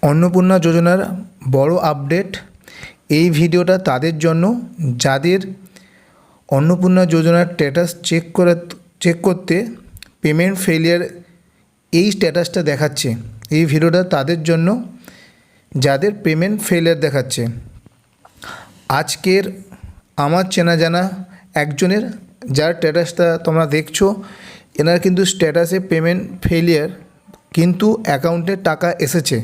অন্নপূর্ণা যোজনার বড় আপডেট। এই ভিডিওটা তাদের জন্য যাদের অন্নপূর্ণা যোজনার স্ট্যাটাস চেক করতে পেমেন্ট ফেলিয়ার এই স্ট্যাটাসটা দেখাচ্ছে। এই ভিডিওটা তাদের জন্য যাদের পেমেন্ট ফেলিয়ার দেখাচ্ছে। আজকের আমার চেনা জানা একজনের যার স্ট্যাটাসটা তোমরা দেখছো, এনার কিন্তু স্ট্যাটাসে পেমেন্ট ফেলিয়ার, কিন্তু অ্যাকাউন্টে টাকা এসেছে।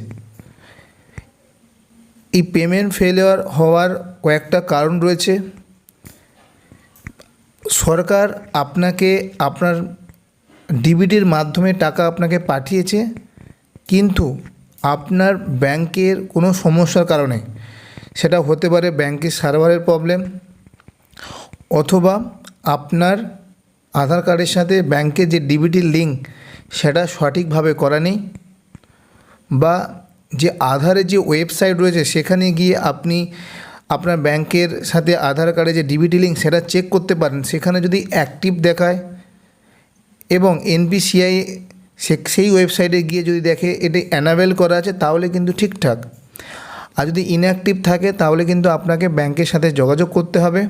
এই পেমেন্ট ফেলিয়ার হওয়ার কয়েকটা কারণ রয়েছে। সরকার আপনাকে আপনার ডিবিটির মাধ্যমে টাকা আপনাকে পাঠিয়েছে, কিন্তু আপনার ব্যাংকের কোনো সমস্যার কারণে, সেটা হতে পারে ব্যাংকের সার্ভারের প্রবলেম, অথবা আপনার আধার কার্ডের সাথে ব্যাংকের যে ডিবিটির লিঙ্ক সেটা সঠিকভাবে করা নেই, বা যে আধারের যে ওয়েবসাইট রয়েছে সেখানে গিয়ে আপনি আপনার ব্যাংকের সাথে আধার কার্ডে যে ডিবিটি লিঙ্ক সেটা চেক করতে পারেন, সেখানে যদি অ্যাক্টিভ দেখায় এবং এনপিসিআই সেই ওয়েবসাইটে গিয়ে যদি দেখে এটি অ্যানাবেল করা আছে, তাহলে কিন্তু ঠিকঠাক। আর যদি ইনঅ্যাক্টিভ থাকে তাহলে কিন্তু আপনাকে ব্যাংকের সাথে যোগাযোগ করতে হবে,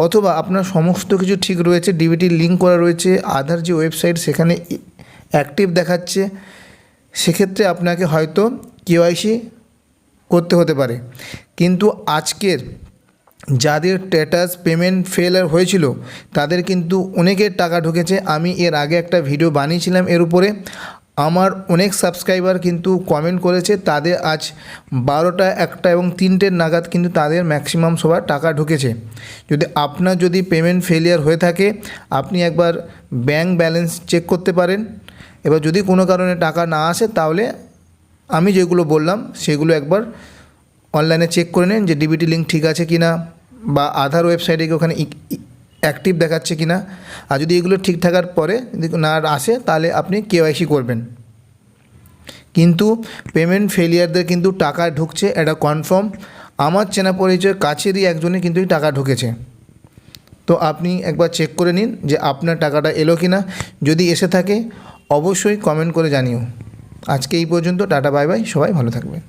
অথবা আপনার সমস্ত কিছু ঠিক রয়েছে, ডিবিটির লিঙ্ক করা রয়েছে, আধার যে ওয়েবসাইট সেখানে অ্যাক্টিভ দেখাচ্ছে, সেক্ষেত্রে আপনাকে হয়তো কেওয়াইসি করতে হতে পারে। কিন্তু আজকের যাদের স্ট্যাটাস পেমেন্ট ফেলার হয়েছিল তাদের কিন্তু অনেকের টাকা ঢুকেছে। আমি এর আগে একটা ভিডিও বানিয়েছিলাম এর উপরে, আমার অনেক সাবস্ক্রাইবার কিন্তু কমেন্ট করেছে তাদের আজ 12টা 1টা এবং 3টের নাগাদ কিন্তু তাদের ম্যাক্সিমাম সবার টাকা ঢুকেছে। আপনার যদি পেমেন্ট ফেলিয়ার হয়ে থাকে, আপনি একবার ব্যাংক ব্যালেন্স চেক করতে পারেন। এবার যদি কোনো কারণে টাকা না আসে, তাহলে আমি যেগুলো বললাম সেগুলো একবার অনলাইনে চেক করে নিন যে ডিবিটি লিঙ্ক ঠিক আছে কি না, বা আধার ওয়েবসাইটে গিয়ে ওখানে অ্যাক্টিভ দেখাচ্ছে কি না। আর যদি এগুলো ঠিক থাকার পরে যদি না আসে, তাহলে আপনি কেওয়াইসি করবেন। কিন্তু পেমেন্ট ফেলিয়ারদের কিন্তু টাকা ঢুকছে, এটা কনফার্ম। আমার চেনা পরিচয় কাছেরই একজনের কিন্তু টাকা ঢুকেছে। তো আপনি একবার চেক করে নিন যে আপনার টাকাটা এলো কি না। যদি এসে থাকে অবশ্যই কমেন্ট করে জানিও। আজকে এই পর্যন্ত, টাটা বাই বাই, সবাই ভালো থাকবেন।